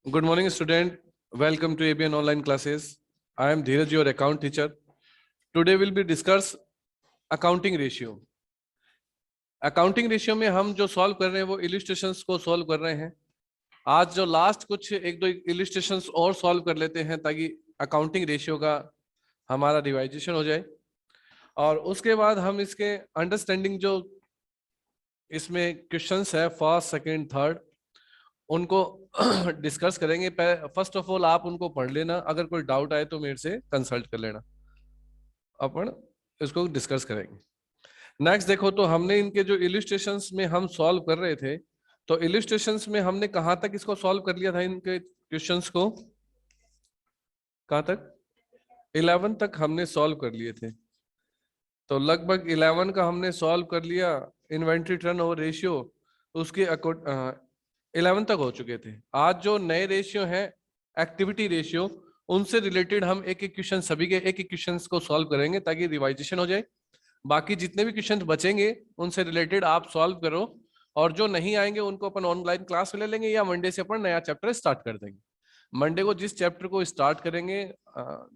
Good morning, student. Welcome to ABN online classes. I am Dheeraj, your account teacher. Today we'll be discuss accounting ratio. Accounting ratio में हम जो solve कर रहे हैं वो illustrations को सॉल्व कर रहे हैं. आज जो लास्ट कुछ एक दो इलिस्ट्रेशंस और सॉल्व कर लेते हैं ताकि अकाउंटिंग रेशियो का हमारा रिवाइजेशन हो जाए और उसके बाद हम इसके अंडरस्टैंडिंग जो इसमें क्वेश्चंस है फर्स्ट सेकंड थर्ड उनको डिस्कस करेंगे. फर्स्ट ऑफ ऑल आप उनको पढ़ लेना, अगर कोई डाउट आए तो मेरे से कंसल्ट कर लेना, अपन इसको डिस्कस करेंगे. नेक्स्ट देखो, तो हमने इनके जो इलिस्ट्रेशंस में हम सॉल्व कर रहे थे, तो इलिस्ट्रेशंस में हमने कहां तक इसको सॉल्व कर लिया था, इनके क्वेश्चंस को कहां तक 11 तक हमने सॉल्व कर लिए थे. तो लगभग 11 का हमने सॉल्व कर लिया. इन्वेंट्री टर्नओवर रेशियो उसके 11 तक हो चुके थे. आज जो नए रेशियो हैं एक्टिविटी रेशियो, उनसे रिलेटेड हम एक एक क्वेश्चन, सभी के एक एक क्वेश्चन को सॉल्व करेंगे ताकि रिवाइजेशन हो जाए. बाकी जितने भी क्वेश्चन बचेंगे उनसे रिलेटेड आप सॉल्व करो, और जो नहीं आएंगे उनको अपन ऑनलाइन क्लास में ले लेंगे या मंडे से अपन नया चैप्टर स्टार्ट कर देंगे. मंडे को जिस चैप्टर को स्टार्ट करेंगे,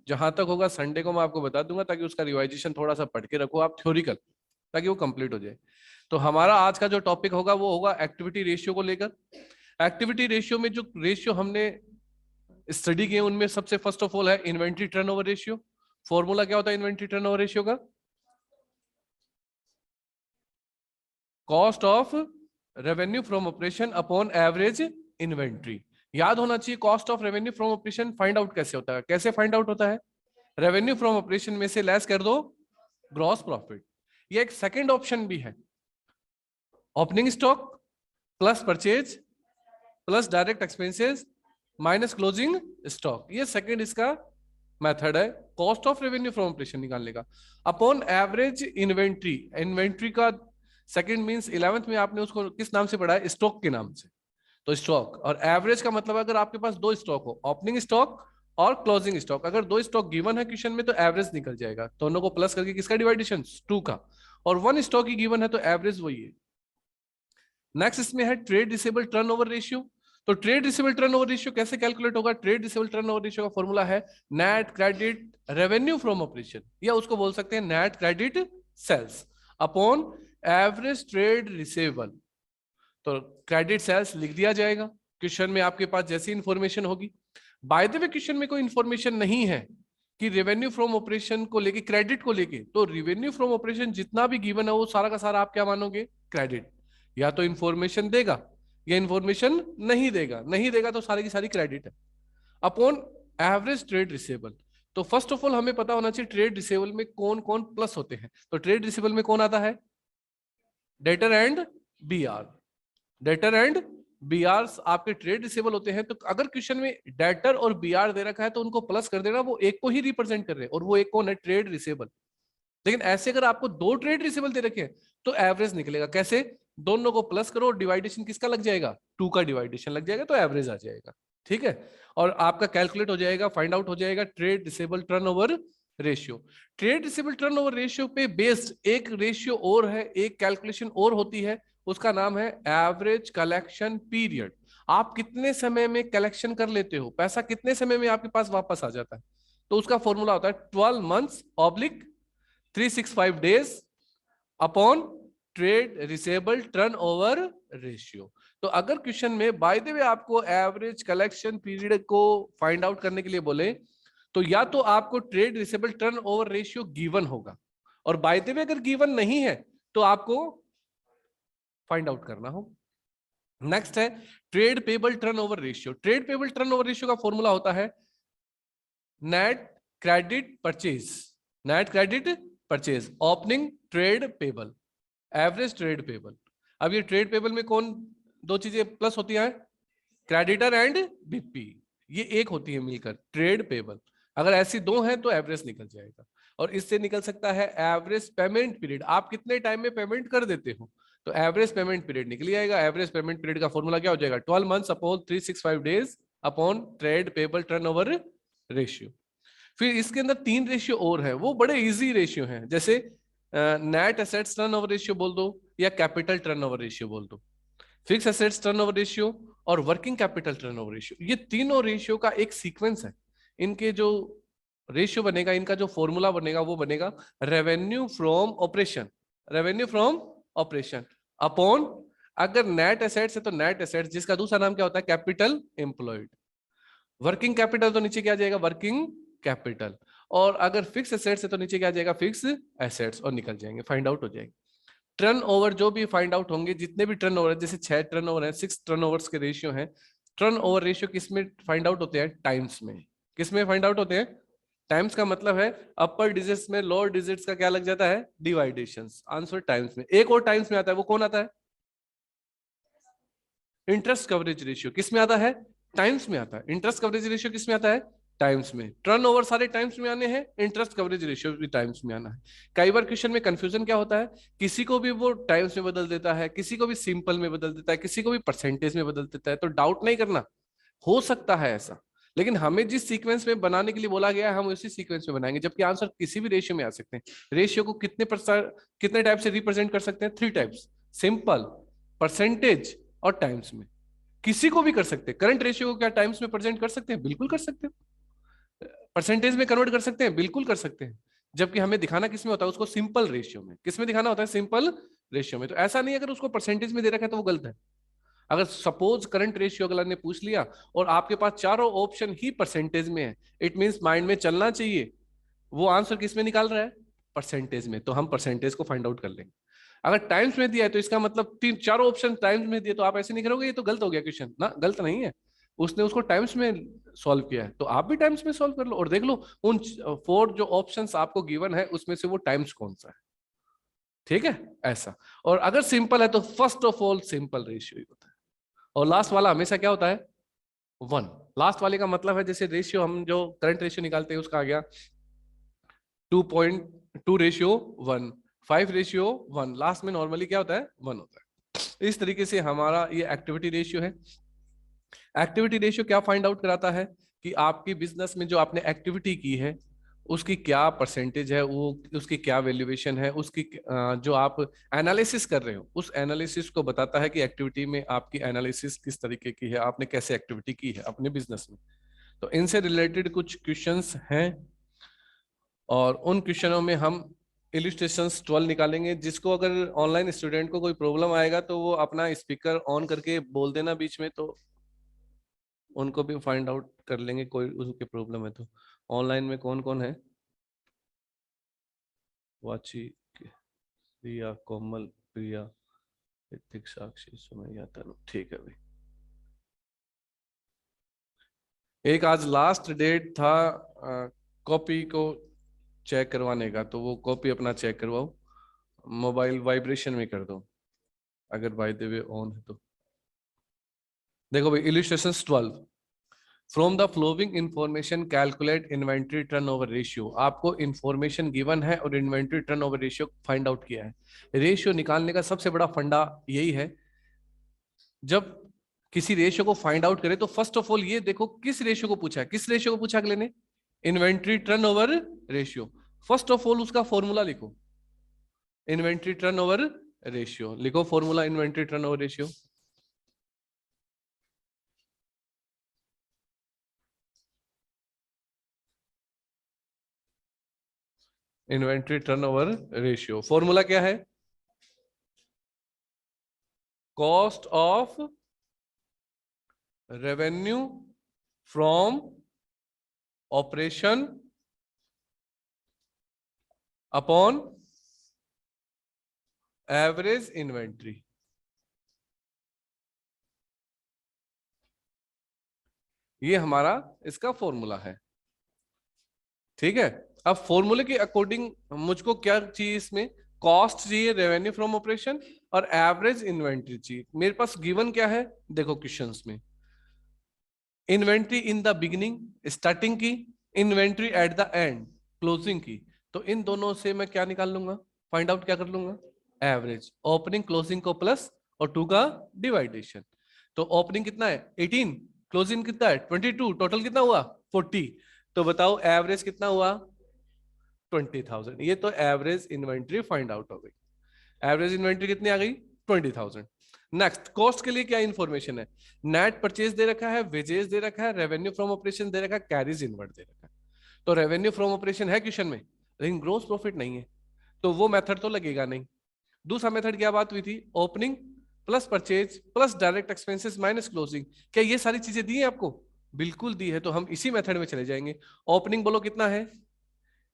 जहां तक होगा संडे को मैं आपको बता दूंगा ताकि उसका रिवाइजेशन थोड़ा सा पढ़ के रखो आप थ्योरिकल, ताकि वो कंप्लीट हो जाए. तो हमारा आज का जो टॉपिक होगा वो होगा एक्टिविटी रेशियो को लेकर. एक्टिविटी रेशियो में जो रेशियो हमने स्टडी किए उनमें सबसे फर्स्ट ऑफ ऑल है इन्वेंट्री टर्नओवर रेशियो. फॉर्मूला क्या होता है इन्वेंट्री टर्नओवर रेशियो का? Cost of revenue from operation upon average inventory. याद होना चाहिए cost of revenue from operation find out कैसे होता है. कैसे फाइंड आउट होता है? रेवेन्यू फ्रॉम ऑपरेशन में से लेस कर दो ग्रॉस प्रॉफिट. ये एक सेकंड ऑप्शन भी है, opening stock plus purchase plus direct expenses minus closing stock. ये सेकंड इसका मेथड है cost of revenue from operation निकालने का. अपॉन एवरेज इन्वेंट्री, इन्वेंट्री का सेकंड मींस 11th में आपने उसको किस नाम से पढ़ा है? स्टॉक के नाम से. तो स्टॉक और एवरेज का मतलब अगर आपके पास दो स्टॉक हो, ओपनिंग स्टॉक और क्लोजिंग स्टॉक, अगर दो स्टॉक गिवन है क्वेश्चन में तो एवरेज निकल जाएगा. दोनों को प्लस करके किसका डिवाइडेशन? 2 का. और वन स्टॉक ही गिवन है तो एवरेज वही है. नेक्स्ट इसमें है ट्रेड रिसीवेबल टर्नओवर रेशियो. तो ट्रेड रिसीवेबल टर्नओवर रेशियो कैसे कैलकुलेट होगा? ट्रेड रिसीवेबल टर्नओवर रेशियो का फॉर्मूला है net credit revenue from operation, या उसको बोल सकते हैं net credit sales upon average trade receivable. तो क्रेडिट सेल्स लिख दिया जाएगा क्वेश्चन में आपके पास जैसी इंफॉर्मेशन होगी. बाय द वे क्वेश्चन में कोई इंफॉर्मेशन नहीं है कि रेवेन्यू फ्रॉम ऑपरेशन को लेके, क्रेडिट को लेके, तो रेवेन्यू फ्रॉम ऑपरेशन जितना भी गिवन है वो सारा का सारा आप क्या मानोगे? क्रेडिट. या तो इंफॉर्मेशन देगा या इंफॉर्मेशन नहीं देगा. नहीं देगा तो सारी की सारी क्रेडिट है. Upon average trade receivable. तो फर्स्ट ऑफ ऑल हमें पता होना चाहिए ट्रेड रिसीवेबल में कौन कौन प्लस होते हैं. तो ट्रेड रिसीवेबल में कौन आता है? Debtor and BR. Debtor and BR आपके ट्रेड रिसीवेबल होते हैं. तो अगर क्वेश्चन में डेटर और बीआर दे रखा है तो उनको प्लस कर देना, वो एक को ही रिप्रेजेंट कर रहे हैं और वो एक कौन है? Trade receivable. लेकिन ऐसे अगर आपको दो ट्रेड रिसीवेबल दे रखे हैं तो एवरेज निकलेगा. कैसे? दोनों को प्लस करो, डिवाइडेशन किसका लग जाएगा? 2 का डिवाइडेशन लग जाएगा तो एवरेज आ जाएगा. ठीक है, और आपका कैलकुलेट हो जाएगा, फाइंड आउट हो जाएगा trade receivable turnover ratio. Trade receivable turnover ratio पे बेस्ड एक रेशियो और है, एक कैलकुलेशन और होती है, उसका नाम है एवरेज कलेक्शन पीरियड. आप कितने समय में कलेक्शन कर लेते हो, पैसा कितने समय में आपके पास वापस आ जाता है. तो उसका फॉर्मूला होता है 12 months oblique 365 days upon trade receivable turnover ratio. तो अगर क्वेश्चन में बाय द वे आपको एवरेज कलेक्शन पीरियड को फाइंड आउट करने के लिए बोले, तो या तो आपको trade receivable turnover ratio given होगा, और बाय द वे अगर गिवन नहीं है तो आपको फाइंड आउट करना हो. नेक्स्ट है trade payable turnover ratio. Trade payable turnover ratio का फॉर्मूला होता है net credit purchase. Net credit purchase opening trade payable average trade payable. अब ये ट्रेड पेबल में कौन दो चीजें प्लस होती हैं? Creditor and BP. ये एक होती है मिलकर ट्रेड पेबल. अगर ऐसी दो हैं तो एवरेज निकल जाएगा. और इससे निकल सकता है एवरेज पेमेंट पीरियड. आप कितने टाइम में पेमेंट कर देते हो, तो एवरेज पेमेंट पीरियड निकल जाएगा. एवरेज पेमेंट पीरियड का फॉर्मूला क्या हो जाएगा? 12 months upon 365 days upon trade payable turnover ratio. फिर इसके अंदर 3 रेशियो और है, वो बड़े इजी रेशियो हैं, जैसे नेट एसेट्स टर्नओवर रेशियो बोल दो या कैपिटल टर्नओवर रेशियो बोल दो. फिक्स एसेट्स टर्नओवर रेशियो और वर्किंग कैपिटल टर्नओवर रेशियो, ये तीनों रेशियो का एक सीक्वेंस है। इनके जो रेशियो बनेगा, इनका जो फॉर्मूला बनेगा वो बनेगा revenue from operation, revenue from operation upon, अगर नेट एसेट्स है तो नेट एसेट्स, जिसका दूसरा नाम क्या होता है, कैपिटल एम्प्लॉयड। वर्किंग कैपिटल तो नीचे क्या आ जाएगा, वर्किंग कैपिटल। और अगर फिक्स एसेट्स है तो नीचे क्या आ जाएगा, फिक्स एसेट्स, और निकल जाएंगे, फाइंड आउट हो जाएंगे। टर्न ओवर जो भी फाइंड आउट होंगे, जितने भी टर्न ओवर है, जैसे 6 टर्न ओवर है, 6 टर्न ओवर्स के रेशियो है। टर्न ओवर रेशियो किस में फाइंड आउट होते हैं, टाइम्स में। किस में फाइंड आउट होते हैं, टाइम्स का मतलब है अपर डिजिट्स में लोअर डिजिट्स का क्या लग जाता है, डिवाइडेशन। आंसर टाइम्स में। एक और टाइम्स में आता है, वो कौन आता है, इंटरेस्ट कवरेज रेशियो। किस में आता है, टाइम्स में आता है। इंटरेस्ट कवरेज रेशियो किस में आता है, टाइम्स में। टर्नओवर सारे टाइम्स में आने हैं, इंटरेस्ट कवरेज रेशियो भी टाइम्स में आना है। कई बार क्वेश्चन में कंफ्यूजन क्या होता है, किसी को भी वो टाइम्स में बदल देता है, किसी को भी सिंपल में बदल देता है, किसी को भी परसेंटेज में बदल देता है। तो डाउट नहीं करना, हो सकता है ऐसा, लेकिन हमें जिस सीक्वेंस में बनाने के लिए बोला गया है हम उसी सीक्वेंस में बनाएंगे। जबकि आंसर किसी भी रेशियो में आ सकते हैं। रेशियो को कितने टाइप से रिप्रेजेंट कर सकते हैं, 3 टाइप्स, सिंपल, परसेंटेज और टाइम्स में। किसी को भी कर सकते हैं। करंट रेशियो को क्या टाइम्स में प्रेजेंट कर सकते हैं, बिल्कुल कर सकते हैं। परसेंटेज में कन्वर्ट कर सकते हैं, बिल्कुल कर सकते हैं। जबकि हमें दिखाना किस में होता है, उसको सिंपल रेशियो में। किस में दिखाना होता है, सिंपल रेशियो में। तो ऐसा नहीं अगर उसको परसेंटेज में दे रखा है तो वो गलत है। अगर सपोज करंट रेशियो अगला ने पूछ लिया और आपके पास चारों ऑप्शन ही परसेंटेज में है, इट मींस माइंड में चलना चाहिए वो आंसर किस में निकाल रहा है, परसेंटेज में। तो हम परसेंटेज को फाइंड आउट कर लेंगे। अगर टाइम्स में दिया है तो इसका मतलब तीन चारों ऑप्शन टाइम्स में दिए, तो आप ऐसे नहीं करोगे ये तो गलत हो गया क्वेश्चन ना, गलत नहीं है। उसने उसको टाइम्स में सॉल्व किया है, तो आप भी टाइम्स में सॉल्व कर लो और देख लो उन 4 जो ऑप्शंस आपको गिवन है उसमें से वो टाइम्स कौन सा है। ठीक है, ऐसा। और अगर सिंपल है तो first of all simple ratio ही होता है। और लास्ट वाला हमेशा क्या होता है, 1। लास्ट वाले का मतलब है जैसे रेशियो, हम जो करंट रेशियो निकालते हैं उसका आ गया 2.2:1, 5:1। लास्ट में नॉर्मली क्या होता है, 1 होता है। इस तरीके से हमारा ये एक्टिविटी रेशियो है। एक्टिविटी रेशियो क्या फाइंड आउट कराता है कि आपकी बिजनेस में जो आपने एक्टिविटी की है उसकी क्या परसेंटेज है, वो उसकी क्या वैल्यूएशन है, उसकी जो आप एनालिसिस कर रहे हो उस एनालिसिस को बताता है कि एक्टिविटी में आपकी एनालिसिस किस तरीके की है, आपने कैसे एक्टिविटी की है अपने बिजनेस में। तो इनसे रिलेटेड कुछ क्वेश्चंस हैं और उन क्वेश्चनों में हम इलिस्ट्रेशंस 12 निकालेंगे। जिसको अगर ऑनलाइन स्टूडेंट को कोई प्रॉब्लम आएगा तो वो अपना स्पीकर ऑन करके बोल देना बीच में, तो उनको भी फाइंड आउट कर लेंगे कोई उनके प्रॉब्लम है तो। ऑनलाइन में कौन कौन है, वाची, प्रिया, कोमल, प्रिया, ऋतिक, साक्षी, सुमैया, तनु। ठीक है भाई। एक आज लास्ट डेट था कॉपी को चेक करवाने का, तो वो कॉपी अपना चेक करवाओ। मोबाइल वाइब्रेशन में कर दो अगर बाय द वे ऑन है तो। देखो भाई, illustration 12, from the flowing information calculate inventory turnover ratio. आपको इंफॉर्मेशन गिवन है और inventory turnover ratio find out किया है। रेशियो निकालने का सबसे बड़ा फंडा यही है, जब किसी रेशियो को फाइंड आउट करें तो फर्स्ट ऑफ ऑल ये देखो किस रेशियो को पूछा है, किस रेशियो को पूछा अगले ने, inventory turnover ratio. First of all उसका फॉर्मूला लिखो, इन्वेंट्री टर्नओवर रेशियो लिखो, formula inventory turnover ratio. Inventory turnover ratio formula क्या है, cost of revenue from operation upon average inventory. ये हमारा इसका फॉर्मूला है। ठीक है, अब फॉर्मूले के अकॉर्डिंग मुझको क्या चाहिए, इसमें कॉस्ट चाहिए, रेवेन्यू फ्रॉम ऑपरेशन और एवरेज इन्वेंट्री चाहिए। मेरे पास गिवन क्या है, देखो क्वेश्चंस में, inventory in the beginning starting की, inventory at the end closing की। तो इन दोनों से मैं क्या निकाल लूंगा, फाइंड आउट क्या कर लूंगा, एवरेज, ओपनिंग क्लोजिंग को प्लस और 2 का डिवाइडेशन। तो ओपनिंग कितना है 18, क्लोजिंग कितना है 22, टोटल कितना हुआ 40। तो बताओ एवरेज कितना हुआ 20,000। ये तो एवरेज इन्वेंट्री फाइंड आउट हो गई। एवरेज इन्वेंट्री कितनी आ गई 20,000। नेक्स्ट, कॉस्ट के लिए क्या इंफॉर्मेशन है? नेट परचेज दे रखा है, वेजेस दे रखा है, रेवेन्यू फ्रॉम ऑपरेशन दे रखा है, कैरीज इनवर्ड दे रखा है। तो रेवेन्यू फ्रॉम ऑपरेशन है क्वेश्चन में, लेकिन ग्रोस प्रॉफिट नहीं है, तो वो मेथड तो लगेगा नहीं। दूसरा मेथड क्या बात हुई थी? Opening plus purchase plus direct expenses minus closing. क्या ये सारी चीजें दी है आपको? बिल्कुल दी है, तो हम इसी मेथड में चले जाएंगे। ओपनिंग बोलो कितना है?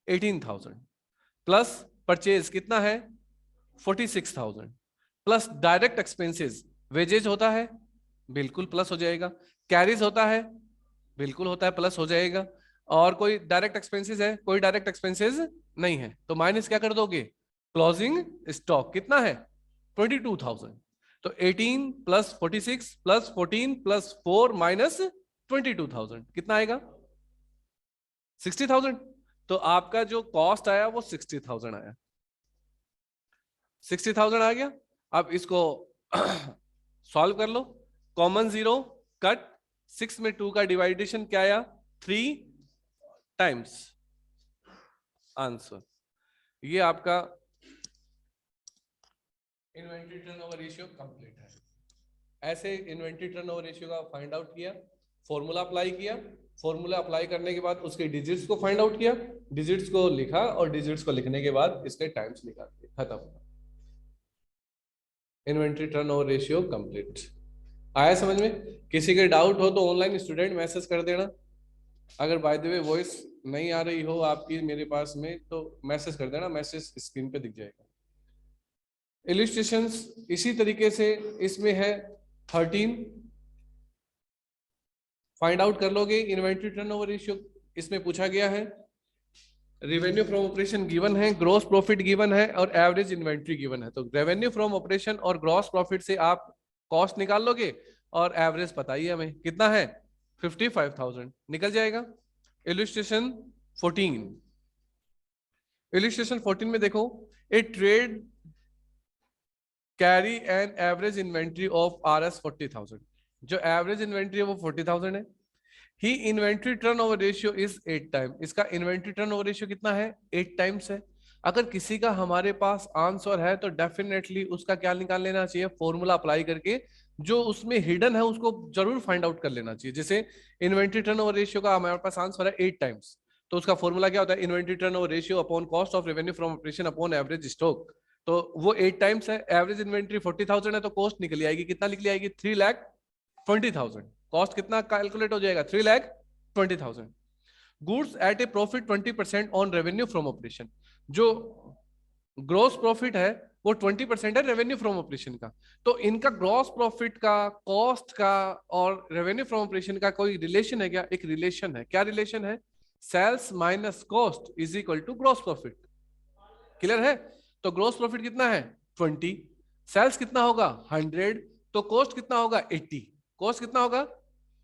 18,000 प्लस परचेज कितना है? 46,000 प्लस डायरेक्ट एक्सपेंसेस, वेजेज होता है, बिल्कुल प्लस हो जाएगा। कैरीज होता है, बिल्कुल होता है, प्लस हो जाएगा। और कोई डायरेक्ट एक्सपेंसेस है? कोई डायरेक्ट एक्सपेंसेस नहीं है, तो माइनस क्या कर दोगे? क्लोजिंग स्टॉक कितना है? 22,000। तो 18 प्लस 46 प्लस 14 प्लस 4 माइनस 22,000 कितना आएगा? 60,000। तो आपका जो कॉस्ट आया वो 60,000 आया। 60,000 आ गया। अब इसको सॉल्व कर लो। कॉमन जीरो कट, 6 में 2 का डिवाइडेशन क्या आया? 3 टाइम्स आंसर। ये आपका इन्वेंटरी टर्नओवर रेशियो कंप्लीट है। ऐसे इन्वेंटरी टर्नओवर रेशियो का फाइंड आउट किया, फॉर्मूला अप्लाई किया, फॉर्मूला अप्लाई करने के बाद उसके डिजिट्स को फाइंड आउट किया, डिजिट्स को लिखा, और डिजिट्स को लिखने के बाद इसके टाइम्स निकाल दिए, खत्म। Inventory turnover ratio complete. आया समझ में? किसी के डाउट हो तो ऑनलाइन स्टूडेंट मैसेज कर देना। अगर बाय द वे वॉइस नहीं आ रही हो आपकी मेरे पास में, तो मैसेज कर देना, मैसेज स्क्रीन पे दिख जाएगा। इलिस्ट्रेशंस इसी तरीके से इसमें है 13, फाइंड आउट कर लोगे इन्वेंटरी टर्नओवर रेशियो। इसमें पूछा गया है रेवेन्यू फ्रॉम ऑपरेशन गिवन है, ग्रॉस प्रॉफिट गिवन है, और एवरेज इन्वेंट्री गिवन है। तो रेवेन्यू फ्रॉम ऑपरेशन और ग्रॉस प्रॉफिट से आप कॉस्ट निकाल लोगे, और एवरेज बताइए हमें कितना है? 55,000 निकल जाएगा। इलिस्ट्रेशन 14, इलिस्ट्रेशन 14 में देखो, a trade carry an average inventory of RS 40,000। जो एवरेज इन्वेंट्री है वो 40,000 है। ही inventory turnover ratio is 8 time. इसका इन्वेंट्री टर्नओवर रेशियो कितना है? 8 टाइम्स है। अगर किसी का हमारे पास आंसर है तो डेफिनेटली उसका क्या निकाल लेना चाहिए? फॉर्मूला अप्लाई करके जो उसमें हिडन है उसको जरूर फाइंड आउट कर लेना चाहिए। जैसे इन्वेंट्री टर्नओवर रेशियो का हमारे पास आंसर है 8 टाइम्स, तो उसका फॉर्मूला क्या होता है? Inventory turnover ratio upon cost of revenue from operation upon average stock. तो वो 8 टाइम्स है, एवरेज इन्वेंट्री 40,000 है, तो कॉस्ट निकली आएगी, कितना निकली आएगी? 3,20,000। कॉस्ट कितना कैलकुलेट हो जाएगा? 3,20,000। Goods at A profit 20% on revenue from operation. जो ग्रॉस प्रॉफिट है वो 20% है रेवेन्यू फ्रॉम ऑपरेशन का। तो इनका ग्रॉस प्रॉफिट का, कॉस्ट का और रेवेन्यू फ्रॉम ऑपरेशन का कोई रिलेशन है क्या? एक रिलेशन है। क्या रिलेशन है? Sales minus cost is equal to gross profit. Clear है? तो ग्रॉस प्रॉफिट कितना है? 20, सेल्स कितना होगा? 100, तो कॉस्ट कितना होगा? 80। कॉस्ट कितना होगा?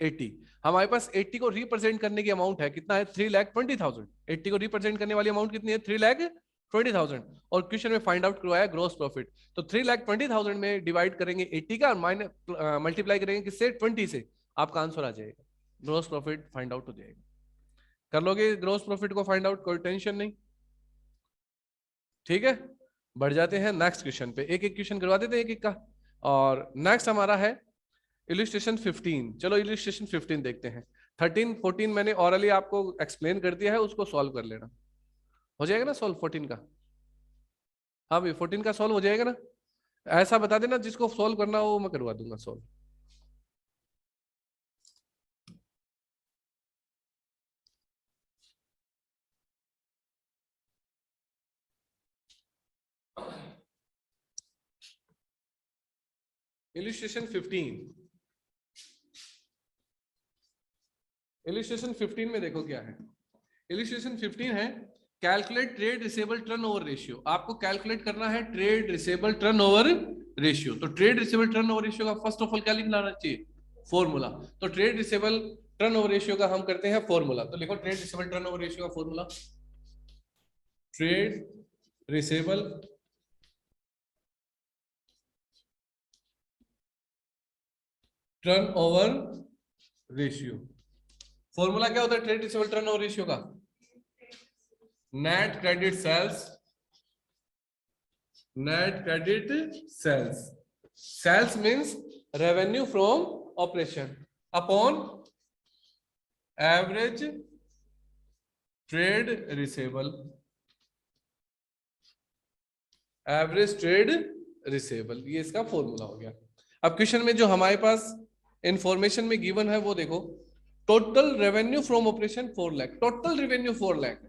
80। हमारे पास 80 को रिप्रेजेंट करने की अमाउंट है, कितना है? 3,20,000। 80 को रिप्रेजेंट करने वाली अमाउंट कितनी है? 3,20,000। और क्वेश्चन में फाइंड आउट करवाया ग्रॉस प्रॉफिट, तो 3,20,000 में डिवाइड करेंगे 80 का, माइनस मल्टीप्लाई करेंगे किससे? 20 से, आपका आंसर आ जाएगा, ग्रॉस प्रॉफिट फाइंड आउट हो जाएगा। कर लोगे ग्रॉस प्रॉफिट को फाइंड आउट, कोई टेंशन नहीं। ठीक है, बढ़ जाते हैं नेक्स्ट क्वेश्चन पे, एक एक क्वेश्चन करवा देते हैं एक एक का। और नेक्स्ट हमारा है इलिस्ट्रेशन 15। चलो इलिस्ट्रेशन 15 देखते हैं। 13 14 मैंने ऑरली आपको एक्सप्लेन कर दिया है, उसको सॉल्व कर लेना। हो जाएगा ना सॉल्व 14 का? हाँ भाई 14 का सॉल्व हो जाएगा ना? ऐसा बता देना जिसको सॉल्व करना हो, मैं करवा दूंगा सॉल्व। इलिस्ट्रेशन 15, इलिस्ट्रेशन 15 में देखो क्या है। इलिस्ट्रेशन 15 है calculate trade receivable turnover ratio. आपको कैलकुलेट करना है ट्रेड रिसेबल टर्नओवर रेशियो। तो ट्रेड रिसेबल टर्नओवर रेशियो का फर्स्ट ऑफ ऑल क्या लिखना चाहिए? फॉर्मूला। तो ट्रेड रिसेबल टर्नओवर रेशियो का हम करते हैं फॉर्मूला। तो लिखो ट्रेड रिसेबल टर्नओवर रेशियो का formula. Trade receivable turnover ratio, formula क्या होता है ट्रेड रिसेबल टर्नओवर रेशियो का? Net credit sales, net credit sales sales means revenue from operation upon average trade receivable, average trade receivable, ये इसका formula हो गया। अब क्वेश्चन में जो हमारे पास इंफॉर्मेशन में गिवन है वो देखो, total revenue from operation 4 lakh, total revenue 4 lakh,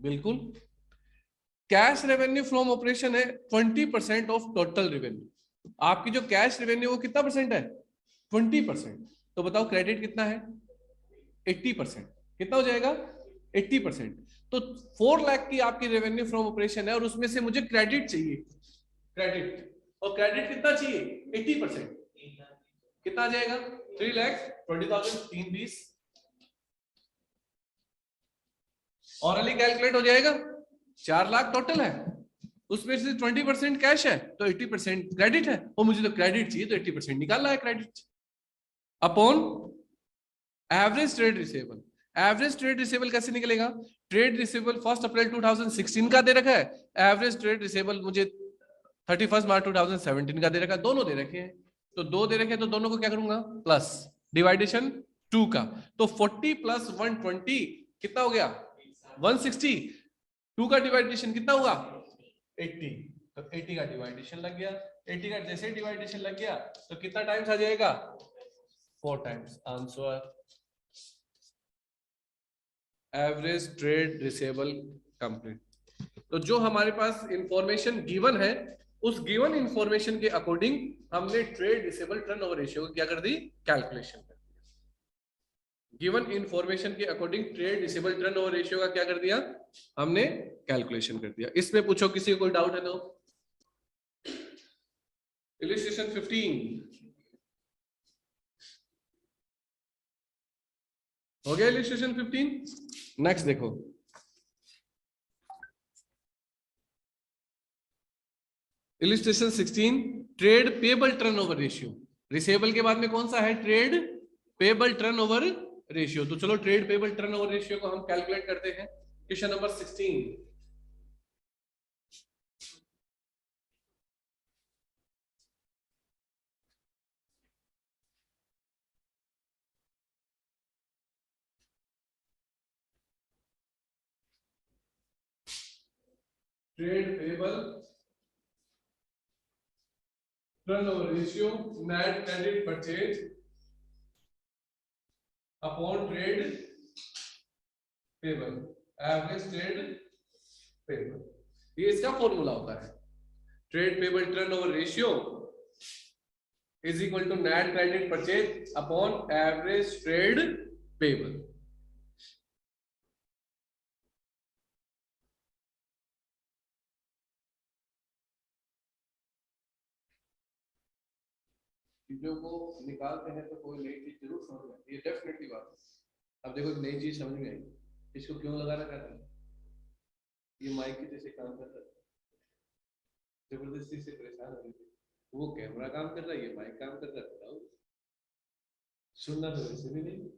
बिल्कुल। कैश रेवेन्यू फ्रॉम ऑपरेशन है 20% ऑफ टोटल रेवेन्यू। आपकी जो कैश रेवेन्यू वो कितना परसेंट है? 20%। तो बताओ क्रेडिट कितना है? 80%। कितना हो जाएगा? 80%। तो 4 लाख की आपकी रेवेन्यू फ्रॉम ऑपरेशन है और उसमें से मुझे क्रेडिट चाहिए, क्रेडिट, और क्रेडिट कितना चाहिए? 80%। कितना आ जाएगा? 3,20,000, 320। ऑरली कैलकुलेट हो जाएगा। 4 लाख टोटल है, उसमें से 20% कैश है तो 80% क्रेडिट है, और मुझे तो क्रेडिट चाहिए तो 80% निकालना है credit upon average trade receivable. Average trade receivable कैसे निकलेगा? ट्रेड रिसेबल 1 अप्रैल 2016 का दे रखा है, एवरेज ट्रेड रिसेबल मुझे 31 मार्च 2017 का दे रखा है, दोनों दे रखे हैं। तो दो दे रखे हैं तो दोनों को क्या करूंगा? प्लस, डिवाइडेशन 2 का। तो 40 प्लस 120 कितना हो गया? 160। 2 का डिवाइडेशन कितना हुआ? 80। तो 80 का डिवाइडेशन लग गया। 80 का जैसे डिवाइडेशन लग गया तो कितना टाइम्स आ जाएगा? 4 times. Answer average trade receivable complete. तो जो हमारे पास इंफॉर्मेशन गिवन है, उस गिवन इंफॉर्मेशन के अकॉर्डिंग हमने ट्रेड रिसेबल टर्नओवर रेशियो क्या कर दी? कैलकुलेशन कर दिया। गिवन इंफॉर्मेशन के according trade receivable turnover ratio का क्या कर दिया? हमने कैलकुलेशन कर दिया। इसमें पूछो किसी को कोई डाउट है तो। इलस्ट्रेशन 15 हो गया। इलस्ट्रेशन 15 नेक्स्ट देखो, illustration 16 trade payable turnover ratio. Receivable के बाद में कौन सा है? Trade payable turnover ratio. तो चलो ट्रेड पेबल टर्नओवर रेशियो को हम कैलकुलेट करते हैं। Question number 16, trade payable turnover ratio, net credit purchase upon trade payable, average trade payable, ये इसका फॉर्मूला होता है। Trade payable turnover ratio is equal to net credit purchase upon average trade payable. चीजों को निकालते हैं तो कोई नई चीज जरूर समझ में आती है, डेफिनेटली बात है। अब देखो एक नई चीज समझ में आई, इसको क्यों लगा रखा था? ये माइक की जैसे काम कर रहा है, जबरदस्ती से परेशान हो रही थी। वो कैमरा काम कर रहा है, ये माइक काम कर रहा है, बताओ। सुनना तो वैसे भी नहीं।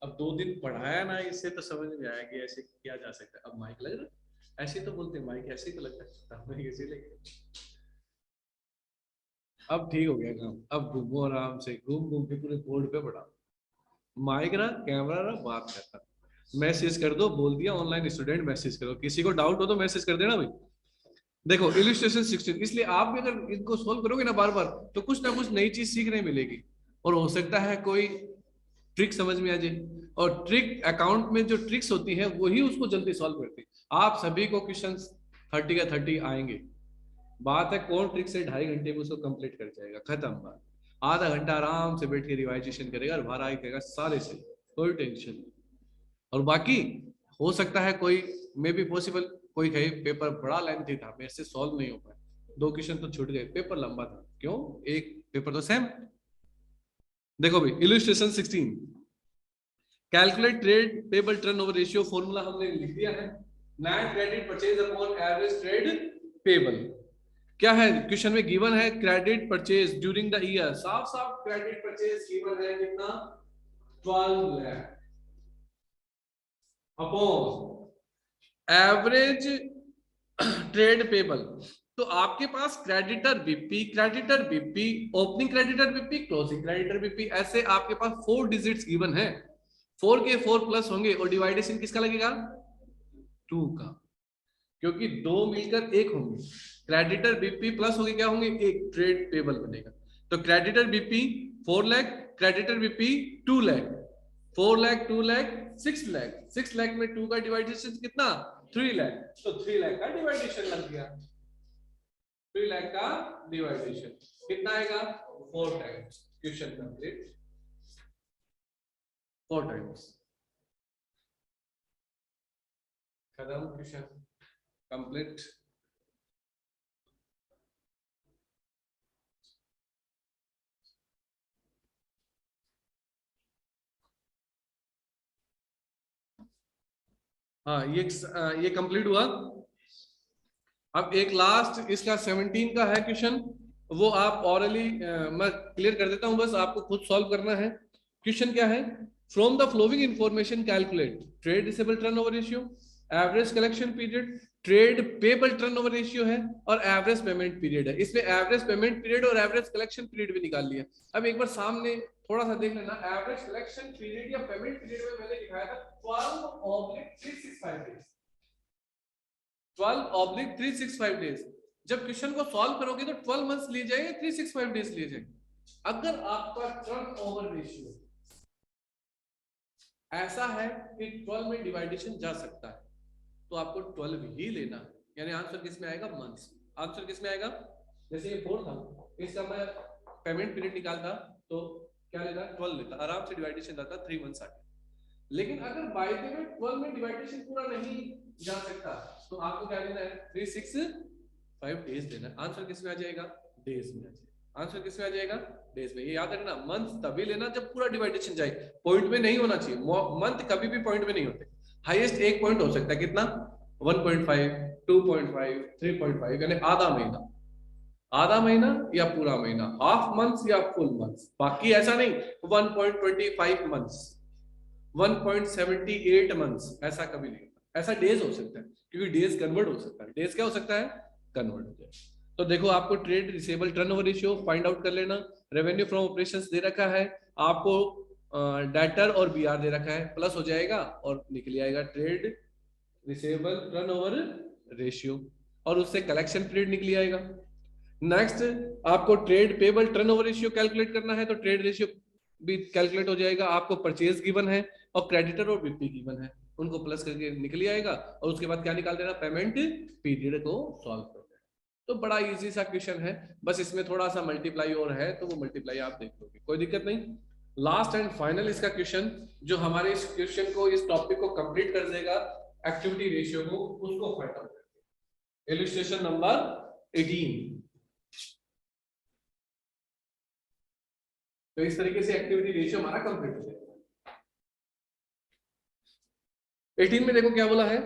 अब 2 दिन पढ़ाया ना, इससे तो समझ में आया कि ऐसे किया जा सकता है। अब माइक लग रहा है, ऐसे तो बोलते माइक ऐसे ही तो लगता है, माइक ऐसे लगे। अब ठीक हो गया काम। अब घूमो आराम से, घूम घूम के पूरे बोर्ड पे पढ़ा। माइक रहा, कैमरा रहा, बात करता। मैसेज कर दो, बोल दिया ऑनलाइन स्टूडेंट मैसेज करो, किसी को डाउट हो तो मैसेज कर देना भाई। देखो इलस्ट्रेशन 16, इसलिए आप भी अगर इनको सोल्व करोगे ना बार बार तो कुछ ना कुछ नई चीज सीखने मिलेगी, और हो सकता है कोई ट्रिक समझ में आ जाए। और ट्रिक अकाउंट में जो ट्रिक्स होती है वही उसको जल्दी सॉल्व करती है। आप सभी को क्वेश्चन 30 का 30 आएंगे। बात है कौन ट्रिक से 2.5 घंटे में उसको कंप्लीट कर जाएगा, खत्म बात। आधा घंटा आराम से बैठ के रिवाइजेशन करेगा और बाहर आके कहेगा सारे से, कोई टेंशन नहीं। और बाकी हो सकता है कोई मे बी पॉसिबल कोई कहे पेपर बड़ा लेंथी था, मेरे से सॉल्व नहीं हो पाया, 2 क्वेश्चन तो छूट गए, पेपर लंबा था, क्यों? एक पेपर तो सेम। देखो भाई illustration 16, calculate trade payable turnover ratio, formula हमने लिख दिया है। Net credit purchase upon average trade payable. क्या है क्वेश्चन में गिवन है? Credit purchase during the year, साफ साफ क्रेडिट परचेज गिवन है कितना? 12 lakh upon average trade payable, तो आपके पास creditor BP, opening creditor BP, closing creditor BP, ऐसे आपके पास 4 डिजिट्स गिवन है। 4 के 4 प्लस होंगे और डिवाइडेशन किसका लगेगा? 2 का, क्योंकि 2 मिलकर 1 होंगे। क्रेडिटर बीपी प्लस होंगे, क्या होंगे? एक ट्रेड पेबल बनेगा। तो creditor BP 4 lakh, creditor BP 2 lakh, 4 lakh 2 lakh 6 lakh, 6 lakh में 2 का डिवाइडेशन कितना? 3 लाख। तो 3 लाख का डिवाइडेशन लग गया। 3 लाख का डिवाइडेशन कितना आएगा? 4 टाइम्स। Question complete. 4 टाइम्स खत्म, क्वेश्चन कंप्लीट। हाँ, ये कंप्लीट हुआ। अब एक लास्ट इसका 17 का है क्वेश्चन, वो आप ऑरली मैं क्लियर कर देता हूं, बस आपको खुद सॉल्व करना है। क्वेश्चन क्या है? From the flowing information calculate trade receivable turnover ratio, average collection period, trade payable turnover ratio है और एवरेज पेमेंट पीरियड है। इसमें एवरेज पेमेंट पीरियड और एवरेज कलेक्शन पीरियड भी निकाल लिया। अब एक बार सामने थोड़ा सा देख लेना, एवरेज कलेक्शन पीरियड या पेमेंट पीरियड में मैंने दिखाया था 12/365 डेज, 12/365 डेज। जब क्वेश्चन को सॉल्व करोगे तो 12 मंथ्स लिए जाएंगे, 365 डेज लिए जाएंगे। अगर आपका टर्नओवर रेशियो ऐसा है कि 12 में डिवाइडेशन जा सकता है, तो आपको 12 ही लेना है। यानी आंसर किस में आएगा? मंथ्स। आंसर किस में आएगा? जैसे ये 4 था, इसका मैं पेमेंट पीरियड निकालता तो क्या लेता? 12 लेता, आराम से डिवाइडेशन जाता 3 मंथ्स आगे। लेकिन अगर बाय द वे 12 में डिवाइडेशन पूरा नहीं जा सकता, तो आपको क्या लेना है? 365 डेज लेना है। आंसर किस में आ जाएगा? डेज में आ जाएगा। आंसर किस में आ जाएगा? डेज में। ये याद रखना, मंथ तभी लेना जब पूरा डिवाइडेशन जाए, पॉइंट में नहीं होना चाहिए। मंथ कभी भी पॉइंट में नहीं होते। हाईएस्ट एक पॉइंट हो सकता है, कितना? 1.5, 2.5, 3.5, यानी आधा महीना, आधा महीना या पूरा महीना, हाफ मंथ या फुल मंथ। बाकी ऐसा नहीं 1.25 मंथ्स, 1.78 मंथ्स, ऐसा कभी नहीं होता। ऐसा डेज हो सकता है, क्योंकि डेज कन्वर्ट हो सकता है। डेज क्या हो सकता है? कन्वर्ट हो जाए। तो देखो, आपको trade receivable turnover ratio find out कर लेना। रेवेन्यू फ्रॉम ऑपरेशंस दे रखा है आपको, डेटर और बीआर दे रखा है, प्लस हो जाएगा और निकल आएगा ट्रेड रिसीवेबल टर्नओवर रेशियो, और उससे कलेक्शन पीरियड निकल आएगा। नेक्स्ट, आपको trade payable turnover ratio calculate करना है, तो ट्रेड रेशियो भी कैलकुलेट हो जाएगा। आपको परचेज गिवन है और क्रेडिटर और बीपी गिवन है, उनको प्लस करके निकल आएगा। और उसके बाद क्या निकाल देना? पेमेंट पीरियड को सॉल्व कर देना। तो बड़ा इजी सा क्वेश्चन है, बस इसमें थोड़ा सा मल्टीप्लाई और है, तो वो मल्टीप्लाई आप देख लोगे, कोई दिक्कत नहीं। लास्ट एंड फाइनल इसका क्वेश्चन, जो हमारे इस क्वेश्चन को, इस टॉपिक को कंप्लीट कर देगा, एक्टिविटी रेशियो को, उसको फाइंड आउट करते हैं। Illustration number 18। तो इस तरीके से एक्टिविटी रेशियो हमारा कंप्लीट हो जाएगा। 18 में देखो क्या बोला है?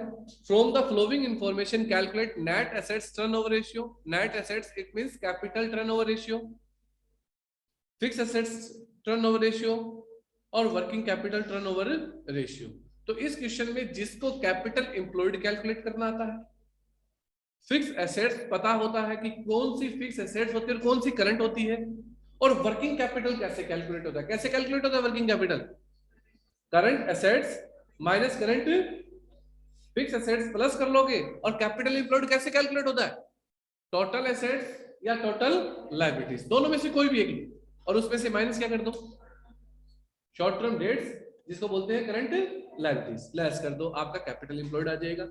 From the flowing information calculate net assets turnover ratio. Net assets it means capital turnover ratio, fix assets turnover ratio और वर्किंग कैपिटल टर्नओवर रेशियो। तो इस क्वेश्चन में जिसको कैपिटल एम्प्लॉयड कैलकुलेट करना आता है, फिक्स एसेट्स पता होता है कि कौन सी फिक्स एसेट्स होती है और कौन सी करंट होती है, और वर्किंग कैपिटल कैसे कैलकुलेट होता है? कैसे कैलकुलेट होता है working capital? Current assets minus current fix assets plus कर लोगे। और कैपिटल एम्प्लॉयड कैसे कैलकुलेट होता है? टोटल एसेट्स या टोटल लायबिलिटीज, दोनों में से कोई भी एक, और उसमें से माइनस क्या कर दो? शॉर्ट टर्म डेट्स, जिसको बोलते हैं करंट लायबिलिटीज, लेस कर दो, आपका कैपिटल एम्प्लॉयड आ जाएगा।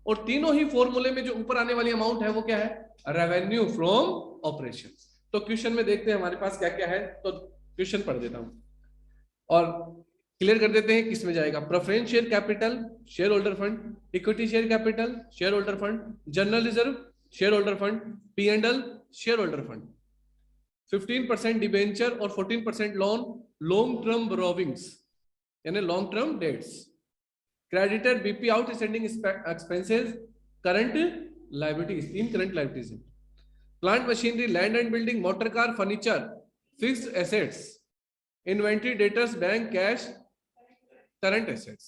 और तीनों ही फॉर्मूले में जो ऊपर आने वाली अमाउंट है वो क्या है? Revenue from operation. तो क्वेश्चन में देखते हैं हमारे पास क्या क्या है, तो क्वेश्चन पढ़ देता हूं और क्लियर कर देते हैं किसमें जाएगा। Preference share capital, share holder fund, equity share capital, share holder fund, general reserve, share holder fund, P&L, share holder fund, 15% debenture और 14% लोन, लॉन्ग टर्म बोरोविंग्स यानी long term debts, creditor BP outstanding expenses, current liabilities, 3 current liabilities है, plant machinery, land and building, motor car, furniture, fixed assets, inventory, debtors, bank, cash, current assets.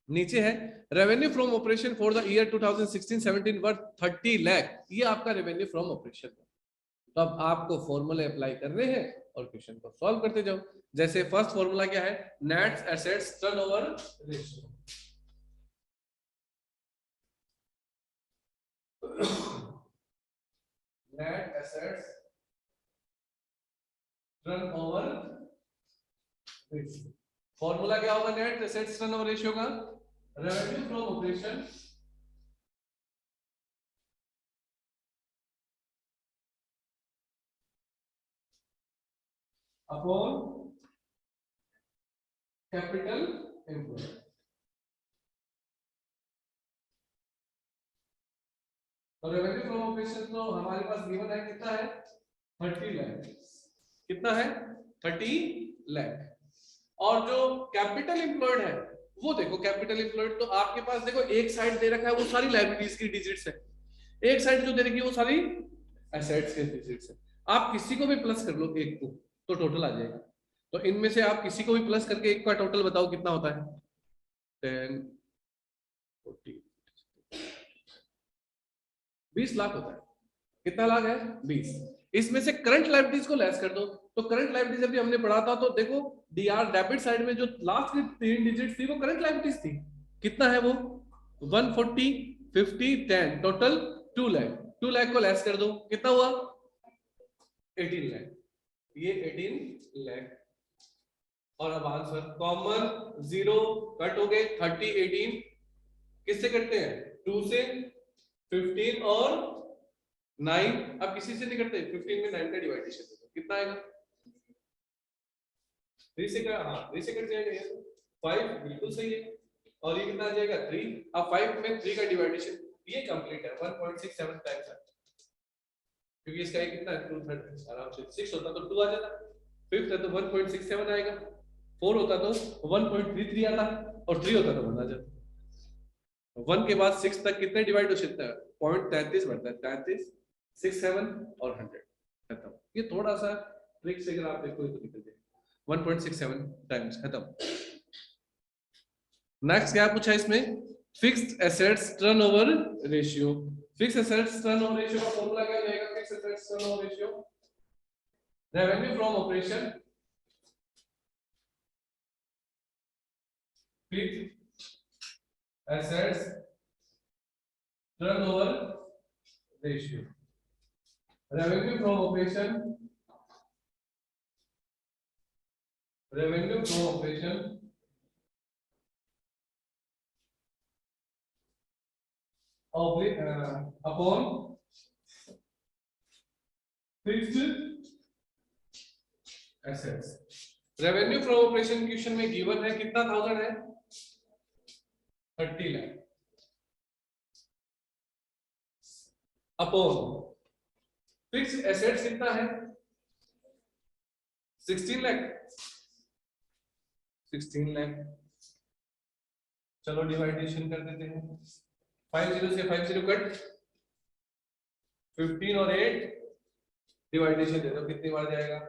नीचे है revenue from operation for the year 2016-17 worth 30 lakh, ये आपका revenue from operation है। तो अब आपको फॉर्मूले अप्लाई करने हैं और क्वेश्चन को सॉल्व करते जाओ। जैसे फर्स्ट फॉर्मूला क्या है, net assets turnover ratio. Net assets turnover ratio, formula क्या होगा नेट एसेट्स टर्नओवर रेशियो का, revenue from operation upon capital employed. तो रेवेन्यू फ्रॉम ऑपरेशन तो हमारे पास गिवन है, कितना है 30 लाख, कितना है 30 लाख। और जो कैपिटल एम्प्लॉयड है वो देखो, कैपिटल एम्प्लॉयड तो आपके पास देखो एक साइड दे रखा है वो सारी लायबिलिटीज की डिजिट्स है, एक साइड जो दे रखी है वो सारी एसेट्स के डिजिट्स है। आप किसी को भी प्लस कर लो एक को तो टोटल आ जाएगा। तो इनमें से आप किसी को भी प्लस करके एक का टोटल बताओ कितना होता है, 10 40 20 लाख होता है। कितना लाख है 20। इसमें से करंट लायबिलिटीज को लेस कर दो, तो करंट लायबिलिटीज अभी हमने पढ़ा था, तो देखो डीआर डेबिट साइड में जो लास्ट की 3 डिजिट थी वो करंट लायबिलिटीज थी। कितना है वो 140 50 10 टोटल 2 लाख। 2 लाख को लेस कर दो, कितना हुआ 18 लाख, ये 18 लाख। और अब आंसर कॉमन 0 कट हो गए, 30 18 किससे कटते हैं 2 से, 15 और 9 अब किसी से नहीं करते, 15 में 9 का डिवाइडेशन कितना आएगा 3 से का, हाँ 3 से कट जाएगा, ये 5 बिल्कुल सही है। और ये कितना आ जाएगा 3। अब 5 में 3 का डिवाइडेशन, ये कंप्लीट है 1.67 टाइम्स है, क्योंकि इसका ये कितना है 2/3 आराम से 6 होता तो 2 आ जाता, 5th है तो 1.67 आएगा, 4 होता तो 1.33 आता, और 3 होता तो 1 आ जाता। 1 के बाद 6 तक कितने डिवाइड हो सकता है 0.33 बढ़ता है, 33 6 7 और 100 खत्म। ये थोड़ा सा ट्रिक से अगर आप देखो तो निकल जाएगा 1.67 टाइम्स खत्म। नेक्स्ट क्या पूछा इसमें, fixed assets turnover ratio. Fixed assets turnover ratio का फॉर्मूला क्या रहेगा, fixed assets turnover ratio revenue from operation fixed assets turnover ratio, revenue from operation, revenue from operation upon fixed assets. Revenue from operation question में given है कितना 1000 है 30 lakh, upon fixed assets कितना है 16 लाख, 16 लाख। चलो डिवाइडेशन कर देते हैं, 50 से 50 कट, 15 और 8 डिवाइडेशन दे दो, कितनी बार जाएगा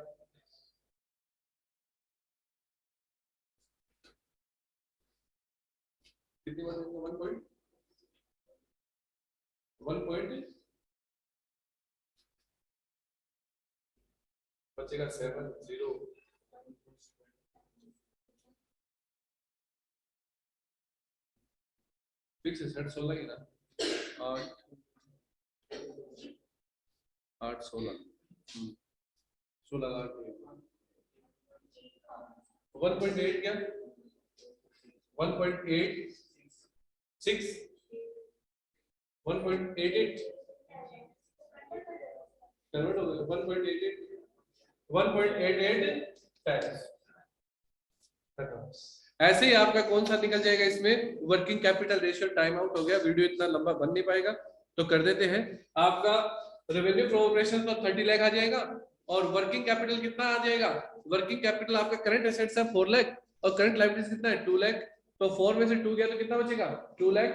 कितनी बार जाएगा 1 बचेगा 7 0 फिक्स एसेट 16 की ना 8 16 16 लाख 1.8 क्या 1.8 6 1.88 कन्वर्ट हो गया 1.88 टाइम्स। ऐसे ही आपका कौन सा निकल जाएगा इसमें working capital ratio. Time out हो गया, वीडियो इतना लंबा बन नहीं पाएगा तो कर देते हैं। आपका रेवेन्यू फ्रॉम ऑपरेशन तो 30 लाख आ जाएगा, और वर्किंग कैपिटल कितना आ जाएगा, वर्किंग कैपिटल आपका करंट एसेट्स है 4 लाख और करंट लायबिलिटीज कितना है 2 लाख, तो 4 में से 2 गया तो कितना बचेगा 2 लाख।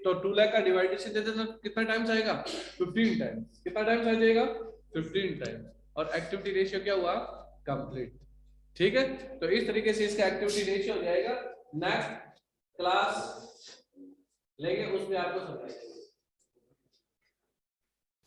तो 2 लाख का डिवाइडेशन देते तो कितना टाइम्स आएगा 15 टाइम्स, कितना टाइम्स आ जाएगा 15 टाइम्स, और एक्टिविटी रेशियो क्या हुआ कंप्लीट। ठीक है, तो इस तरीके से इसका एक्टिविटी रेशियो हो जाएगा। नेक्स्ट क्लास लेंगे, उसमें आपको समझाएंगे।